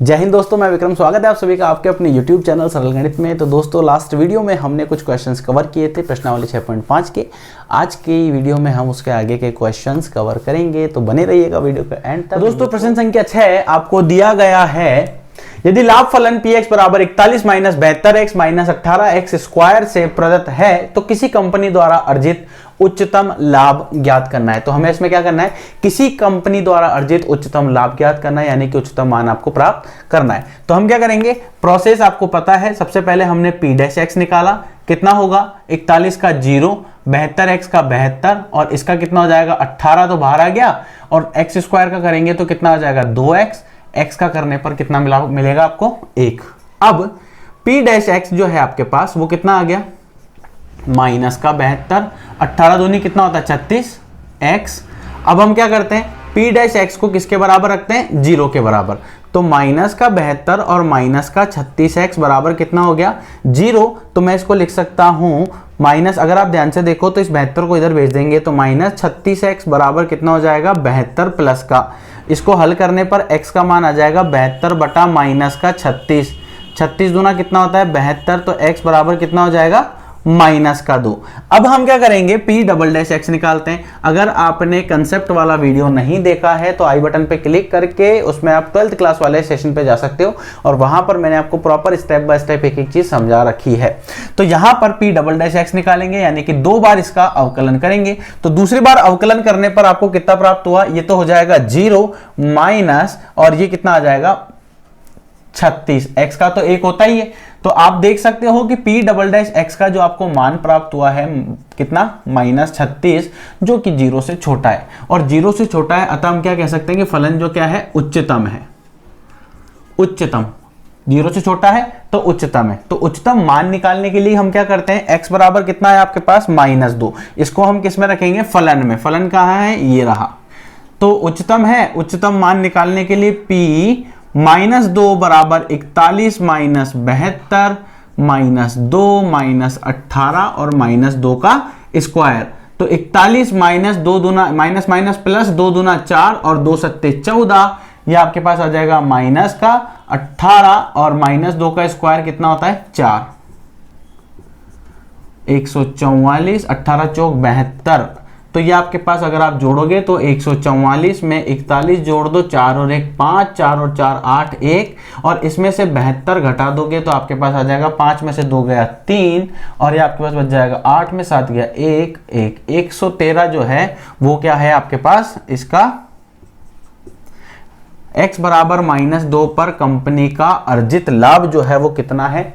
जय हिंद दोस्तों, मैं विक्रम। स्वागत है आप सभी का आपके अपने YouTube चैनल सरल गणित में। तो दोस्तों, लास्ट वीडियो में हमने कुछ क्वेश्चंस कवर किए थे प्रश्नावली 6.5 के। आज के वीडियो में हम उसके आगे के क्वेश्चंस कवर करेंगे, तो बने रहिएगा वीडियो के एंड तक। दोस्तों, प्रश्न संख्या 6 आपको दिया गया है, यदि लाभ फलन px बराबर 41 minus 72x minus 18x square से प्रदत्त है तो किसी कंपनी द्वारा अर्जित उच्चतम लाभ ज्ञात करना है। तो हमें इसमें क्या करना है, किसी कंपनी द्वारा अर्जित उच्चतम लाभ ज्ञात करना है, यानी कि उच्चतम मान आपको प्राप्त करना है। तो हम क्या करेंगे, प्रोसेस आपको पता है। सबसे पहले हमने p' निकाला, कितना होगा 41 का 0, 72x का 72 और इसका कितना हो जाएगा 18, तो बाहर आ गया। और x स्क्वायर का करेंगे तो कितना हो जाएगा 2x, x का करने पर कितना मिलेगा आपको 1। अब p' जो है आपके पास वो कितना आ गया माइनस का 72, 18 दूनी कितना होता है 36x। अब हम क्या करते हैं, p' को किसके बराबर रखते हैं, 0 के बराबर। तो माइनस का 72 और माइनस का 36x बराबर कितना हो गया 0। तो मैं इसको लिख सकता हूं माइनस, अगर आप ध्यान से देखो तो इस 72 को इधर भेज देंगे तो माइनस 36x बराबर कितना हो जाएगा 72 प्लस का, इसको हल करने पर x का मान आ जाएगा 72 बटा माइनस का 36, 36 दूना कितना होता है 72, तो x बराबर कितना हो जाएगा माइनस का 2। अब हम क्या करेंगे, p" निकालते हैं। अगर आपने कंसेप्ट वाला वीडियो नहीं देखा है तो आई बटन पे क्लिक करके उसमें आप 12th क्लास वाले सेशन पे जा सकते हो, और वहां पर मैंने आपको प्रॉपर स्टेप बाय स्टेप एक एक चीज समझा रखी है। तो यहां पर p" निकालेंगे, यानी कि 2 बार इसका अवकलन करेंगे। तो दूसरी बार अवकलन करने पर आपको कितना प्राप्त हुआ, ये तो हो जाएगा 0 माइनस, और ये कितना आ जाएगा 36, x का तो 1 होता ही है। तो आप देख सकते हो कि p" का जो आपको मान प्राप्त हुआ है कितना -36, जो कि 0 से छोटा है, और 0 से छोटा है, अतः हम क्या कह सकते हैं कि फलन जो क्या है उच्चतम है। उच्चतम 0 से छोटा है तो उच्चतम है। तो उच्चतम मान निकालने के लिए हम क्या करते हैं, x बराबर कितना है आपके पास -2, इसको हम किस में रखेंगे, फलन में। फलन कहाँ है, ये रहा। तो उच्चतम है, उच्चतम मान निकालने के लिए p -2 बराबर 41 माइनस 72 माइनस 2 माइनस 18 और -2 का स्क्वायर। तो 41 माइनस 2 दूना माइनस माइनस प्लस 2 दूना 4 और 2 सत्ते 14, यह आपके पास आ जाएगा माइनस का 18 और -2 का स्क्वायर कितना होता है 4, 144, 18 चौक 72। तो ये आपके पास अगर आप जोड़ोगे तो 144 में 41 जोड़ दो, 4 और 1 5, 4 और 4 8 1, और इसमें से 72 घटा दोगे तो आपके पास आ जाएगा 5 में से 2 गया 3, और ये आपके पास बच जाएगा 8 में 7 गया 1 1, 113 जो है वो क्या है आपके पास, इसका x बराबर -2 पर कंपनी का अर्जित लाभ जो है वो कितना है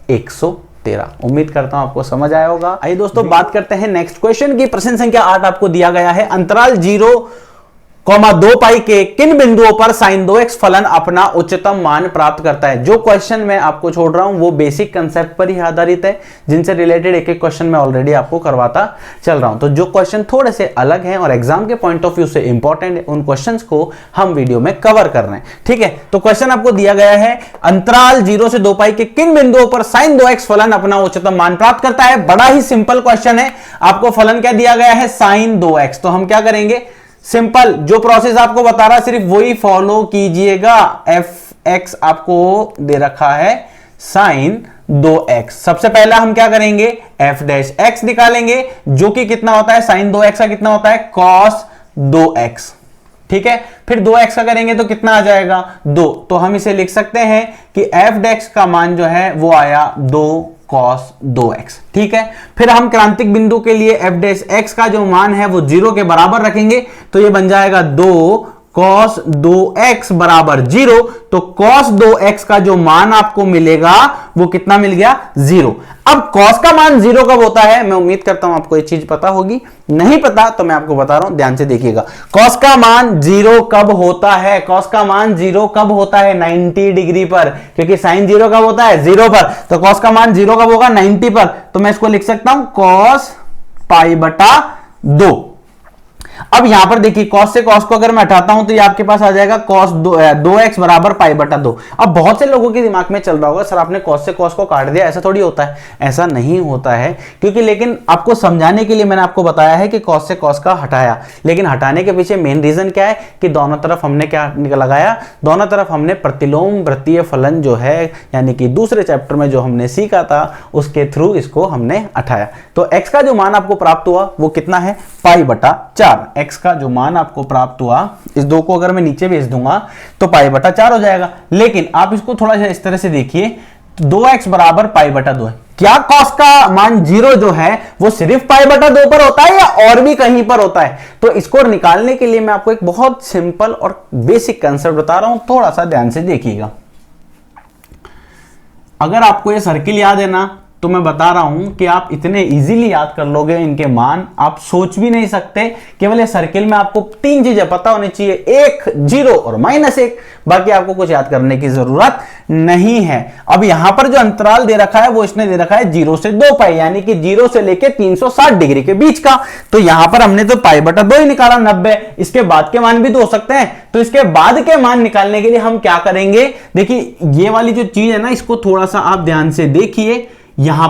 113। उम्मीद करता हूं आपको समझ आया होगा। आइए दोस्तों, बात करते हैं नेक्स्ट क्वेश्चन की। प्रश्न संख्या 8 आपको दिया गया है, अंतराल 0,2 पाई के किन बिंदुओं पर sin 2x फलन अपना उच्चतम मान प्राप्त करता है। जो क्वेश्चन मैं आपको छोड़ रहा हूं वो बेसिक कंसेप्ट पर ही आधारित है, जिनसे रिलेटेड एक एक क्वेश्चन मैं ऑलरेडी आपको करवाता चल रहा हूं। तो जो क्वेश्चन थोड़े से अलग हैं और एग्जाम के पॉइंट ऑफ व्यू से इंपॉर्टेंट है, उन क्वेश्चंस को हम वीडियो में कवर कर रहे हैं। ठीक है, तो क्वेश्चन आपको दिया गया है, अंतराल 0 से 2 पाई के किन बिंदुओं पर sin 2x फलन अपना उच्चतम मान प्राप्त करता है। बड़ा ही सिंपल क्वेश्चन है, आपको फलन क्या दिया गया है sin 2x। तो हम क्या करेंगे, सिंपल जो प्रोसेस आपको बता रहा सिर्फ वही फॉलो कीजिएगा। fx आपको दे रखा है sin 2x। सबसे पहला हम क्या करेंगे, f' निकालेंगे, जो कि कितना होता है sin 2x का कितना होता है cos 2x। ठीक है, फिर 2x का करेंगे तो कितना आ जाएगा 2। तो हम इसे लिख सकते हैं कि f' का मान जो है वो आया 2 cos 2x। ठीक है, फिर हम क्रांतिक बिंदु के लिए f' का जो मान है वो 0 के बराबर रखेंगे, तो ये बन जाएगा 2 cos 2x बराबर 0। तो cos 2x का जो मान आपको मिलेगा वो कितना मिल गया 0। अब cos का मान 0 कब होता है, मैं उम्मीद करता हूं आपको ये चीज पता होगी, नहीं पता तो मैं आपको बता रहा हूं, ध्यान से देखिएगा। cos का मान 0 कब होता है, cos का मान 0 कब होता है 90 डिग्री पर, क्योंकि sin 0 कब होता है 0 पर। तो cos का मान 0 कब होगा 90 पर। तो मैं इसको लिख सकता हूं cos पाई बटा 2। अब यहां पर देखिए cos से cos को अगर मैं हटाता हूं तो ये आपके पास आ जाएगा cos 2x बराबर पाई बटा 2। अब बहुत से लोगों के दिमाग में चल रहा होगा सर आपने cos से cos को काट दिया, ऐसा थोड़ी होता है। ऐसा नहीं होता है, क्योंकि लेकिन आपको समझाने के लिए मैंने आपको बताया है कि cos से cos का हटाया, लेकिन हटाने के पीछे मेन रीजन क्या है कि दोनों तरफ हमने क्या लगाया, दोनों तरफ हमने प्रतिलोम वृत्तीय फलन जो है यानी कि दूसरे चैप्टर में जो हमने सीखा था उसके थ्रू इसको हमने हटाया। तो x का जो मान आपको प्राप्त हुआ वो कितना है, पाई बटा 4। x का जो मान आपको प्राप्त हुआ, इस 2 को अगर मैं नीचे भेज दूंगा तो पाई बटा 4 हो जाएगा। लेकिन आप इसको थोड़ा सा इस तरह से देखिए, 2x बराबर पाई बटा 2 है। क्या cos का मान 0 जो है वो सिर्फ पाई बटा 2 पर होता है या और भी कहीं पर होता है? तो इसको निकालने के लिए मैं आपको एक बहुत सिंपल और बेसिक कंसेप्ट बता रहा हूं, थोड़ा सा ध्यान से देखिएगा। अगर आपको ये सर्किल याद है ना, तो मैं बता रहा हूं कि आप इतने इजीली याद कर लोगे इनके मान, आप सोच भी नहीं सकते। केवल ये सर्किल में आपको 3 चीजें पता होनी चाहिए, 1, 0 और -1, बाकी आपको कुछ याद करने की जरूरत नहीं है। अब यहां पर जो अंतराल दे रखा है वो इसने दे रखा है 0 से 2 पाई, यानी कि 0 से लेके 360 डिग्री के बीच का। तो यहां पर हमने तो पाई बटा 2 ही निकाला 90, इसके बाद के मान भी तो हो सकते हैं। तो इसके बाद के मान निकालने के लिए हम क्या करेंगे, देखिए ये वाली जो चीज है ना, इसको थोड़ा सा आप ध्यान से देखिए। यहां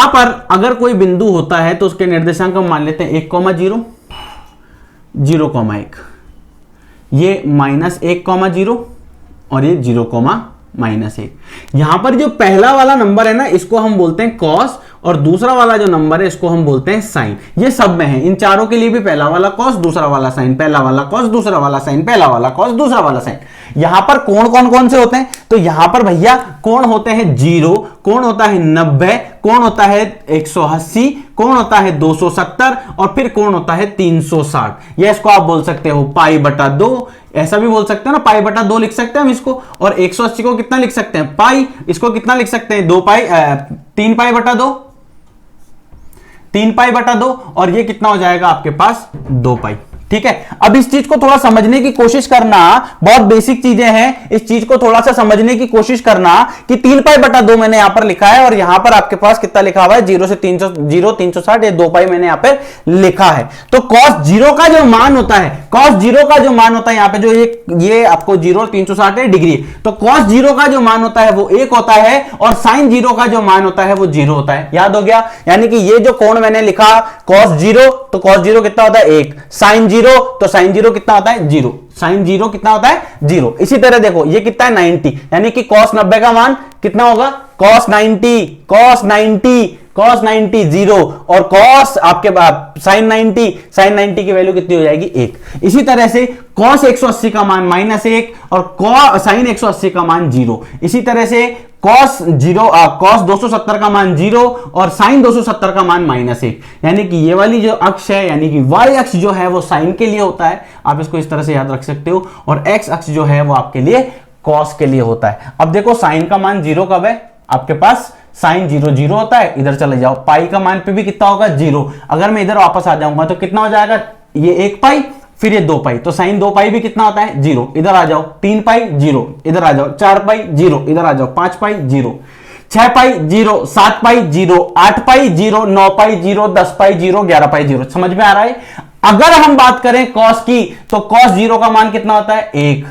पर अगर कोई बिंदु होता है तो उसके निर्देशांक हम मान लेते हैं 1,0, 0,1, ये -1,0 और ये 0,-1। यहां पर जो पहला वाला नंबर है ना, इसको हम बोलते हैं cos, और दूसरा वाला जो नंबर है इसको हम बोलते हैं साइन। ये सब में है, इन चारों के लिए भी पहला वाला cos, दूसरा वाला साइन, पहला वाला cos, दूसरा वाला साइन, पहला वाला cos, दूसरा वाला साइन। यहां पर कोण कौन से होते हैं, तो यहां पर भैया कोण होते हैं 0, कोण होता है 90, कोण होता है 180, कोण होता है 270 और फिर कोण होता है 360। या इसको आप बोल सकते हो पाई बटा 2, ऐसा भी बोल सकते हो ना, पाई बटा 2 लिख सकते हैं हम इसको। और 180 को कितना लिख सकते हैं, पाई, इसको कितना लिख सकते हैं, 3 पाई बटा 2, 3 पाई बटा 2, और ये कितना हो जाएगा आपके पास 2 पाई। ठीक है, अब इस चीज को थोड़ा समझने की कोशिश करना, बहुत बेसिक चीजें हैं, इस चीज को थोड़ा सा समझने की कोशिश करना कि 3 पाई बटा 2 मैंने यहां पर लिखा है और यहां पर आपके पास कितना लिखा हुआ है, 0 से 360, ये 2 पाई मैंने यहां पे लिखा है। तो cos 0 का जो मान होता है, cos 0 का जो मान होता है, यहां पे जो ये आपको 0 360 डिग्री, तो cos 0 का जो मान होता है वो 1 होता है और sin 0 का जो मान होता है वो 0 होता है। याद हो गया, यानी कि ये जो कोण मैंने लिखा cos 0, तो cos 0 कितना होता है 1, sin 0 तो sin 0 कितना होता है 0, sin 0 कितना होता है 0। इसी तरह देखो ये कितना है 90, यानी कि cos 90 का मान कितना होगा, cos 90 0, और cos आपके बाद sin 90 की वैल्यू कितनी हो जाएगी 1। इसी तरह से cos 180 का मान -1 और sin 180 का मान 0। इसी तरह से cos 270 का मान 0 और sin 270 का मान -1। यानी कि ये वाली जो अक्ष है, यानी कि y अक्ष जो है वो sin के लिए होता है, आप इसको इस तरह से याद रख सकते हो, और x अक्ष जो है वो आपके लिए cos के लिए होता है। अब देखो sin का मान 0 कब है, आपके पास sin 0 0 होता है, इधर चले जाओ, पाई का मान पे भी कितना होगा 0। अगर मैं इधर वापस आ जाऊंगा तो कितना हो जाएगा, ये 1 पाई, फिर ये 2 पाई, तो sin 2 पाई भी कितना होता है 0, इधर आ जाओ, 3 पाई 0, इधर आ जाओ, 4 पाई 0, इधर आ जाओ, 5 पाई 0, 6 पाई 0, 7 पाई 0, 8 पाई 0, 9 पाई 0, 10 पाई 0, 11 पाई 0। समझ में आ रहा है। अगर हम बात करें cos की, तो cos 0 का मान कितना होता है 1,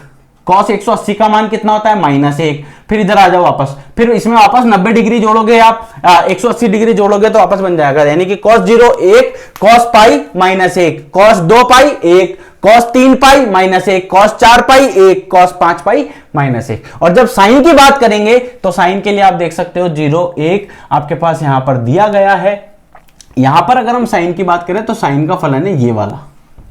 cos 180 का मान कितना होता है -1, फिर इधर आ जाओ वापस, फिर इसमें वापस 90 डिग्री जोड़ोगे आप, 180 डिग्री जोड़ोगे तो वापस बन जाएगा, यानी कि cos 0 1, cos पाई -1, cos 2 पाई 1, cos 3 पाई -1, cos 4 पाई 1, cos 5 पाई -1। और जब साइन की बात करेंगे तो साइन के लिए आप देख सकते हो 0 1 आपके पास यहां पर दिया गया है। यहां पर अगर हम साइन की बात करें तो साइन का फलन है ये वाला,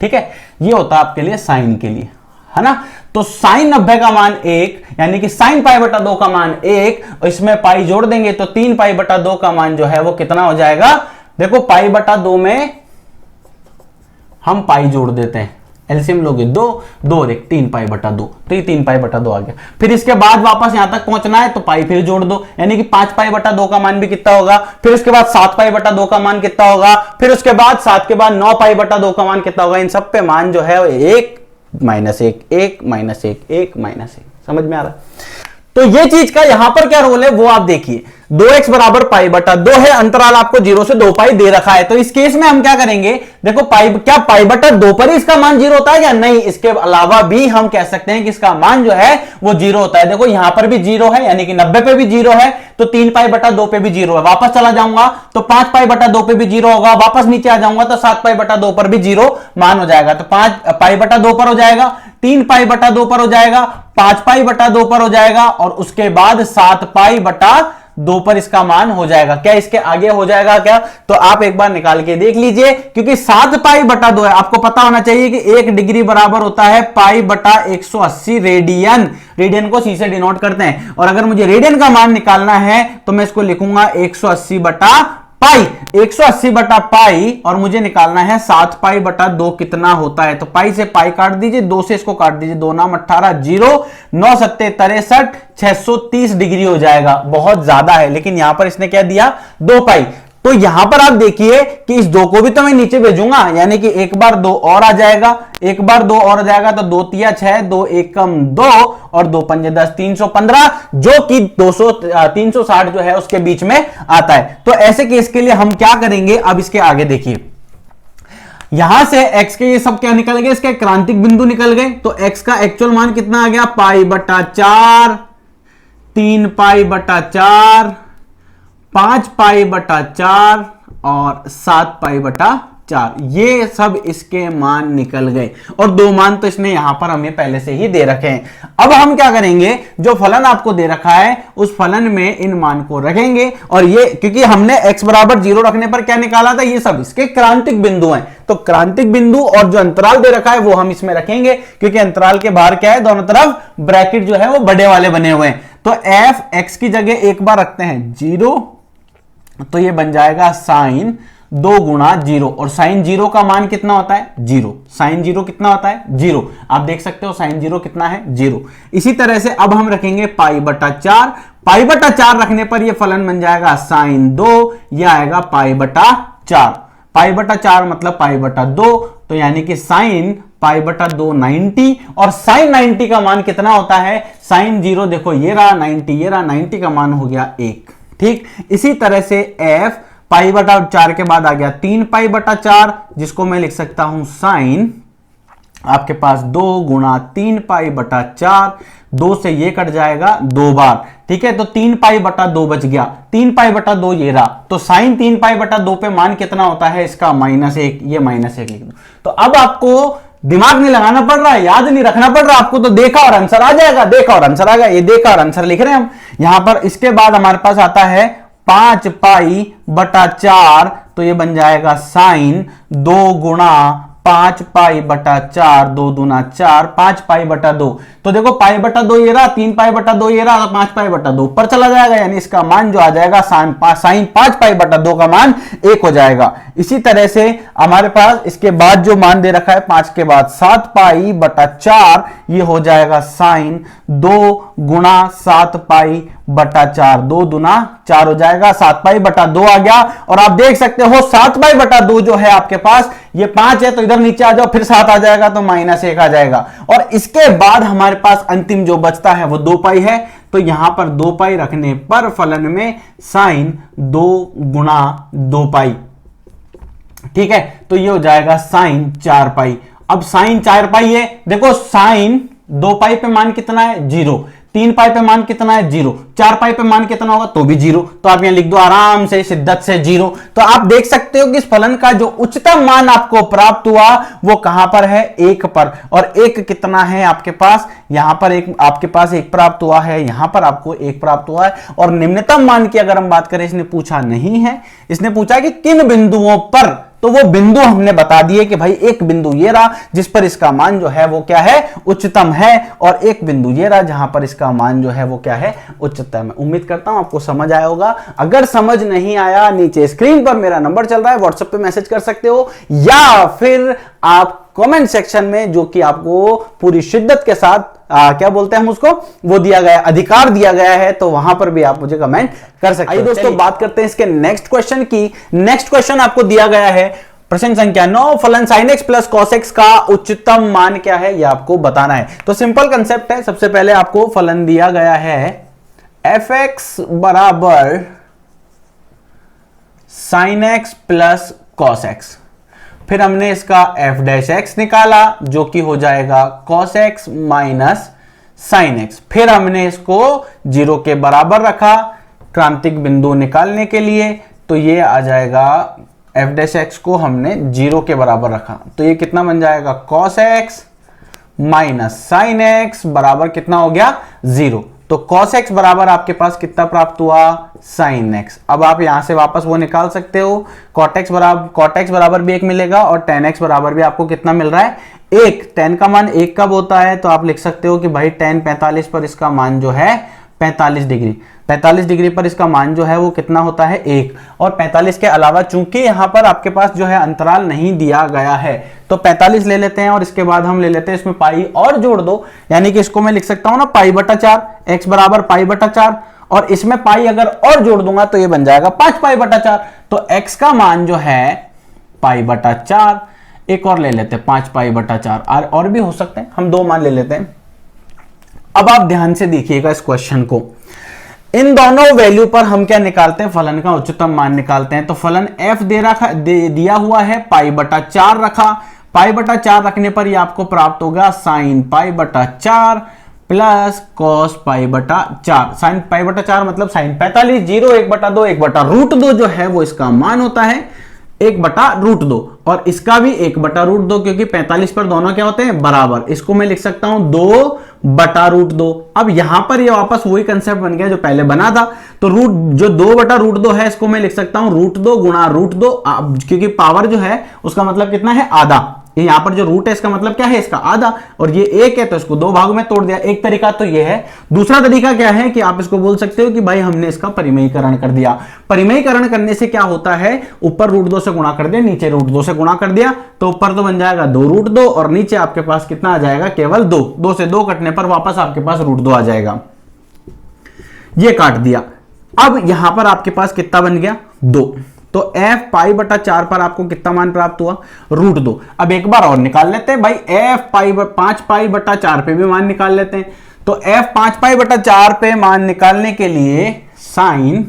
ठीक है, ये होता है आपके लिए साइन के लिए, है ना। तो sin 90 का मान 1, यानी कि sin पाई बटा 2 का मान 1, और इसमें पाई जोड़ देंगे तो 3 पाई बटा 2 का मान जो है वो कितना हो जाएगा, देखो पाई बटा 2 में हम पाई जोड़ देते हैं, एलसीएम लोगे 2 और 1, 3 पाई बटा 2, तो ये 3 पाई बटा 2 आ गया। फिर इसके बाद वापस यहां तक पहुंचना है तो पाई फिर जोड़ दो, यानी कि 5 पाई बटा 2 का मान भी कितना होगा, फिर उसके बाद 7 पाई बटा 2 का मान कितना होगा, फिर उसके बाद 7 के बाद 9 पाई बटा 2 का मान कितना होगा। इन सब पे मान जो है 1 -1 1 -1 1 -1। समझ में आ रहा है। तो ये चीज का यहां पर क्या रोल है वो आप देखिए। 2x बराबर पाई बटा 2 है, अंतराल आपको 0 से 2 पाई दे रखा है। तो इस केस में हम क्या करेंगे, देखो क्या पाई बटा 2 पर ही इसका मान 0 होता है क्या? नहीं, इसके अलावा भी हम कह सकते हैं कि इसका मान जो है वो 0 होता है। देखो यहां पर भी 0 है, यानी कि 90 पे भी 0 है, तो 3 पाई बटा 2 पे भी 0 है। वापस चला जाऊंगा तो 5 पाई बटा 2 पे भी 0 होगा, वापस नीचे आ जाऊंगा तो 7 पाई बटा 2 पर भी 0 मान हो जाएगा। तो 5 पाई बटा 2 पर हो जाएगा, 3 पाई बटा 2 पर हो जाएगा, 5 पाई बटा 2 पर हो जाएगा, और उसके बाद 7 पाई बटा 2 पर इसका मान हो जाएगा। क्या इसके आगे हो जाएगा क्या? तो आप एक बार निकाल के देख लीजिए, क्योंकि 7 पाई बटा 2 है। आपको पता होना चाहिए कि 1 डिग्री बराबर होता है पाई बटा 180 रेडियन। रेडियन को सी से डिनोट करते हैं, और अगर मुझे रेडियन का मान निकालना है तो मैं इसको लिखूंगा 180 बटा पाई, 180 बटा पाई, और मुझे निकालना है 7 पाई बटा 2 कितना होता है। तो पाई से पाई काट दीजिए, 2 से इसको काट दीजिए, 2 नाम 18, 0, 9 सत्ते 63, 630 डिग्री हो जाएगा। बहुत ज्यादा है, लेकिन यहां पर इसने क्या दिया, 2 पाई। तो यहां पर आप देखिए कि इस 2 को भी तो मैं नीचे भेजूंगा, यानी कि एक बार 2 और आ जाएगा, एक बार 2 और आ जाएगा, तो 2 तिया 6, 2 एकम 2, और 2 पंजे 10, 315, जो कि 360 जो है उसके बीच में आता है। तो ऐसे केस के लिए हम क्या करेंगे, अब इसके आगे देखिए, यहां से x के ये सब क्या निकल गए, इसके क्रांतिक बिंदु निकल गए। तो x का एक्चुअल मान कितना आ गया, पाई बटा 4, 3 पाई बटा 4, 5 पाई बटा 4 और 7 पाई बटा 4, ये सब इसके मान निकल गए। और 2 मान तो इसने यहां पर हमें पहले से ही दे रखे हैं। अब हम क्या करेंगे, जो फलन आपको दे रखा है उस फलन में इन मान को रखेंगे, और ये क्योंकि हमने x बराबर 0 रखने पर क्या निकाला था, ये सब इसके क्रांतिक बिंदु हैं। तो क्रांतिक बिंदु और जो अंतराल दे रखा है वो हम इसमें रखेंगे, क्योंकि अंतराल के बाहर क्या है, दोनों तरफ ब्रैकेट जो है वो बड़े वाले बने हुए हैं। तो f x की जगह एक बार रखते हैं 0, तो ये बन जाएगा साइन 2 गुणा 0, और साइन 0 का मान कितना होता है, 0। साइन 0 कितना होता है, 0। आप देख सकते हो साइन 0 कितना है, 0। इसी तरह से अब हम रखेंगे पाई बटा 4, पाई बटा 4 रखने पर ये फलन बन जाएगा साइन 2, यह आएगा पाई बटा 4। पाई बटा 4 मतलब पाई बटा 2, तो यानी कि साइन पाई बटा 2 90, और साइन 90 का मान कितना होता है, साइन 0 देखो ये रहा 90, ये रहा 90 का मान हो गया 1। ठीक, इसी तरह से f पाई बटा 4 के बाद आ गया 3 पाई बटा 4, जिसको मैं लिख सकता हूं साइन आपके पास 2 गुणा 3 पाई बटा 4, 2 से ये कट जाएगा 2 बार। ठीक है, तो 3 पाई बटा 2 बच गया, 3 पाई बटा 2 ये रहा। तो साइन 3 पाई बटा 2 पे मान कितना होता है इसका, -1। ये -1 लिख दो। तो अब आपको दिमाग नहीं लगाना पड़ रहा है, याद नहीं रखना पड़ रहा आपको, तो देखा और आंसर आ जाएगा, देखा और आंसर आ गया। ये देखा और आंसर लिख रहे हैं हम यहां पर। इसके बाद हमारे पास आता है 5 पाई बटा 4, तो ये बन जाएगा साइन 2 गुणा 5 पाई बटा 4, 2 दूना 4, 5 पाई बटा 2। तो देखो पाई बटा 2 ये रहा, 3 पाई बटा 2 ये रहा, 5 पाई बटा 2 ऊपर चला जाएगा, यानी इसका मान जो आ जाएगा साइन 5 पाई बटा 2 का मान 1 हो जाएगा। इसी तरह से हमारे पास इसके बाद जो मान दे रखा है 5 के बाद 7 पाई बटा 4, ये हो जाएगा साइन 2 गुणा 7 पाई बटा 4, 2 दूना 4 हो जाएगा, 7 पाई बटा 2 आ गया। और आप देख सकते हो 7 पाई बटा 2 जो है आपके पास, ये 5 है तो इधर नीचे आ जाओ, फिर 7 आ जाएगा तो -1 आ जाएगा। और इसके बाद हमारे पास अंतिम जो बचता है वो 2 पाई है, तो यहां पर 2 पाई रखने पर फलन में साइन 2 गुणा 2 पाई। ठीक है, तो ये हो जाएगा साइन 4 पाई। अब साइन 4 पाई है, देखो साइन 2 पाई पे मान कितना है, 0, 3 पाई पे मान कितना है, 0, 4 पाई पे मान कितना होगा, तो भी 0। तो आप यहां लिख दो आराम से, शिद्दत से 0। तो आप देख सकते हो कि इस फलन का जो उच्चतम मान आपको प्राप्त हुआ वो कहां पर है, 1 पर। और 1 कितना है आपके पास, यहां पर एक आपके पास 1 प्राप्त हुआ है, यहां पर आपको 1 प्राप्त हुआ है। और निम्नतम मान की अगर हम बात करें, इसने पूछा नहीं है, इसने पूछा कि किन बिंदुओं पर, तो वो बिंदु हमने बता दिए कि भाई एक बिंदु ये रहा जिस पर इसका मान जो है वो क्या है, उच्चतम है, और एक बिंदु ये रहा जहां पर इसका मान जो है वो क्या है, उच्चतम है। उम्मीद करता हूं आपको समझ आया होगा। अगर समझ नहीं आया, नीचे स्क्रीन पर मेरा नंबर चल रहा है, व्हाट्सएप पे मैसेज कर सकते हो, या फिर आप कमेंट सेक्शन में, जो कि आपको पूरी शिद्दत के साथ क्या बोलते हैं हम उसको, वो दिया गया, अधिकार दिया गया है, तो वहां पर भी आप मुझे कमेंट कर सकते हैं। आइए दोस्तों बात करते हैं इसके नेक्स्ट क्वेश्चन की। नेक्स्ट क्वेश्चन आपको दिया गया है प्रश्न संख्या 9, फलन sin x plus cos x का उच्चतम मान क्या है, यह आपको बताना है। तो सिंपल कंसेप्ट है, सबसे पहले आपको फलन दिया गया है fx बराबर sine x plus cos x. फिर हमने इसका एफ डैश एक्स निकाला जो कि हो जाएगा cos x minus sine x. फिर हमने इसको 0 के बराबर रखा क्रांतिक बिंदु निकालने के लिए, तो ये आ जाएगा एफ डैश एक्स को हमने 0 के बराबर रखा, तो ये कितना बन जाएगा cos x minus sine x बराबर कितना हो गया 0। तो cos x बराबर आपके पास कितना प्राप्त हुआ sin x। अब आप यहां से वापस वो निकाल सकते हो, cot x बराबर भी 1 मिलेगा और tan x बराबर भी आपको कितना मिल रहा है 1। tan का मान 1 कब होता है, तो आप लिख सकते हो कि भाई tan 45 पर इसका मान जो है 45 डिग्री, 45 डिग्री पर इसका मान जो है वो कितना होता है 1। और 45 के अलावा चूंकि यहां पर आपके पास जो है अंतराल नहीं दिया गया है, तो 45 ले लेते हैं और इसके बाद हम ले लेते हैं इसमें पाई और जोड़ दो, यानी कि इसको मैं लिख सकता हूं ना पाई बटा 4, x बराबर पाई बटा 4, और इसमें पाई अगर और जोड़ दूंगा तो ये बन जाएगा 5 पाई बटा 4। तो x का मान जो है पाई बटा 4, एक और ले लेते हैं 5 पाई बटा 4, और भी हो सकते हैं, हम 2 मान ले लेते हैं। अब आप ध्यान से देखिएगा इस क्वेश्चन को, इन दोनों वैल्यू पर हम क्या निकालते हैं, फलन का उच्चतम मान निकालते हैं। तो फलन f दिया हुआ है, पाई बटा 4 रखा, पाई बटा 4 रखने पर ये आपको प्राप्त होगा साइन पाई बटा 4 प्लस कॉस पाई बटा 4। साइन पाई बटा 4 मतलब साइन 45, 0 1 बटा 2 1 बटा रूट 2 जो है वो इसका मान होता है 1 बटा रूट 2, और इसका भी 1 बटा रूट 2, क्योंकि 45 पर दोनों क्या होते हैं बराबर। इसको मैं लिख सकता हूं 2 बटा रूट 2। अब यहां पर ये वापस वही कंसेप्ट बन गया जो पहले बना था, तो रूट जो 2 बटा रूट 2 है इसको मैं लिख सकता हूं रूट 2 गुणा रूट 2, क्योंकि पावर जो है उसका मतलब कितना है आधा, यहां पर जो रूट है इसका मतलब क्या है इसका आधा, और ये 1 है तो इसको 2 भागों में तोड़ दिया। एक तरीका तो ये है। दूसरा तरीका क्या है कि आप इसको बोल सकते हो कि भाई हमने इसका परिमेयीकरण कर दिया। परिमेयीकरण करने से क्या होता है, ऊपर रूट 2 से गुणा कर दिया, नीचे रूट 2 से गुणा कर दिया, तो ऊपर तो बन जाएगा 2 रूट 2 और नीचे आपके पास कितना आ जाएगा केवल 2। 2 से 2 कटने पर वापस आपके पास रूट 2 आ जाएगा, ये काट दिया। अब यहां पर आपके पास कितना बन गया 2, तो f पाई बटा 4 पर आपको कितना मान प्राप्त हुआ रूट 2। अब एक बार और निकाल लेते हैं भाई, f 5 पाई बटा 4 पे भी मान निकाल लेते हैं। तो f 5 पाई बटा 4 पे मान निकालने के लिए साइन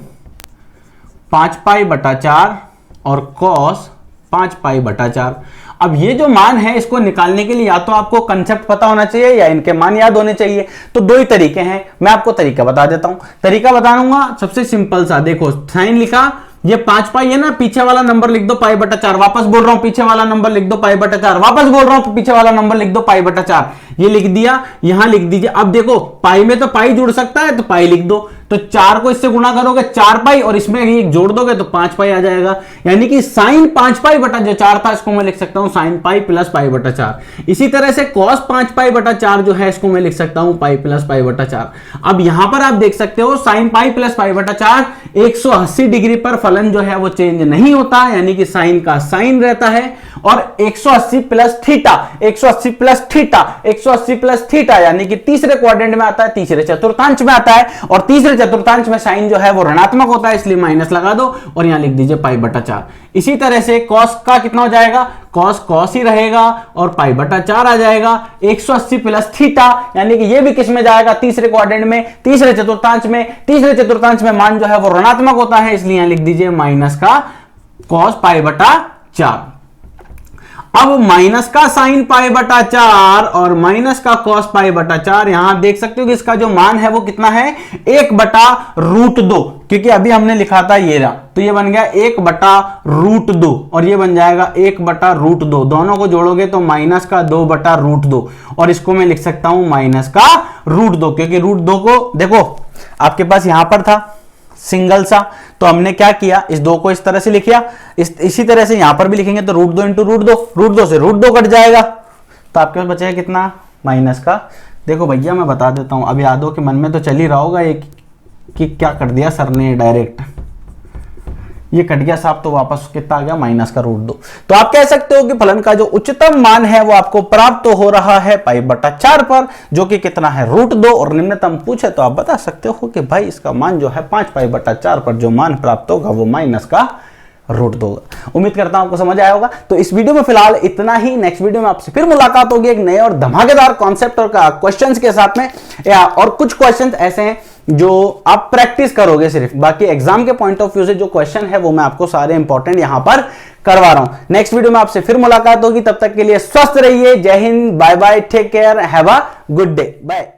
5 पाई बटा 4 और कॉस 5 पाई बटा 4। अब ये जो मान है इसको निकालने के लिए या तो आपको कंसेप्ट पता होना चाहिए या इनके मान याद होने चाहिए। तो 2 ही तरीके हैं, मैं आपको तरीका बता देता हूं। तरीका बताऊंगा सबसे सिंपल सा, देखो साइन लिखा, ये 5 पाई है ना, पीछे वाला नंबर लिख दो पाई बटा 4, वापस बोल रहा हूं पीछे वाला नंबर लिख दो पाई बटा 4, वापस बोल रहा हूं पीछे वाला नंबर लिख दो पाई बटा 4, ये लिख दिया, यहां लिख दीजिए। अब देखो पाई में तो पाई जुड़ सकता है तो पाई लिख दो, तो 4 को इससे गुणा करोगे 4 पाई और इसमें एक जोड़ दोगे तो 5 पाई आ जाएगा, यानी कि साइन 5 पाई बटा जो 4 था इसको मैं लिख सकता हूं साइन पाई प्लस पाई बटा 4। इसी तरह से कॉस 5 पाई बटा 4 जो है इसको मैं लिख सकता हूं पाई प्लस पाई बटा 4। अब यहां पर आप देख सकते हो साइन पाई प्लस पाई बटा 4 180 डिग्री पर फलन जो है वो चेंज नहीं होता, यानी कि साइन का साइन रहता है, और 180 plus theta 180 plus theta 180 plus theta यानी कि तीसरे क्वाड्रेंट में आता है, तीसरे चतुर्थांश में आता है, और तीसरे चतुर्थांश में साइन जो है वो ऋणात्मक होता है, इसलिए माइनस लगा दो और यहां लिख दीजिए पाई बटा 4। इसी तरह से कॉस का कितना हो जाएगा, कॉस कॉस ही रहेगा और पाई बटा 4 आ जाएगा। 180 प्लस थीटा यानी कि ये भी किस में जाएगा, तीसरे क्वाड्रेंट में, तीसरे चतुर्थांश में। तीसरे चतुर्थांश में मान जो है वो ऋणात्मक होता है, इसलिए यहां लिख दीजिए माइनस का कॉस पाई बटा 4। अब माइनस का साइन पाई बटा 4 और माइनस का कॉस पाई बटा 4, यहां देख सकते हो कि इसका जो मान है वो कितना है 1 बटा रूट 2, क्योंकि अभी हमने लिखा था ये रहा, तो ये बन गया 1 बटा रूट 2 और ये बन जाएगा 1 बटा रूट 2, दोनों को जोड़ोगे तो माइनस का 2 बटा रूट 2, और इसको मैं लिख सकता हूं माइनस का रूट 2, क्योंकि रूट 2 को देखो आपके पास यहां पर था सिंगल सा, तो हमने क्या किया इस 2 को इस तरह से लिखिया, इसी तरह से यहां पर भी लिखेंगे तो रूट 2 इंटू रूट 2, रूट 2 से रूट 2 कट जाएगा, तो आपके पास बचेगा कितना माइनस का। देखो भैया मैं बता देता हूं, अब यादों के मन में तो चल ही रहा होगा एक कि क्या कर दिया सर ने डायरेक्ट, ये कट गया साहब, तो वापस कितना आ गया माइनस का रूट 2। तो आप कह सकते हो कि फलन का जो उच्चतम मान है वो आपको प्राप्त हो रहा है पाई बटा 4 पर, जो कि कितना है रूट 2, और निम्नतम पूछे तो आप बता सकते हो कि भाई इसका मान जो है 5 पाई बटा 4 पर जो मान प्राप्त होगा वो माइनस का रूट दोगे। उम्मीद करता हूं आपको समझ आया होगा। तो इस वीडियो में फिलहाल इतना ही। नेक्स्ट वीडियो में आपसे फिर मुलाकात होगी एक नए और धमाकेदार कॉन्सेप्ट और क्वेश्चंस के साथ में, या और कुछ क्वेश्चंस ऐसे हैं जो आप प्रैक्टिस करोगे सिर्फ, बाकी एग्जाम के पॉइंट ऑफ व्यू से जो क्वेश्चन है वो मैं आपको सारे इंपॉर्टेंट यहां पर करवा रहा हूं। नेक्स्ट वीडियो में आपसे फिर मुलाकात होगी, तब तक के लिए स्वस्थ रहिए। जय Hind, bye bye, take care, have a good day, bye.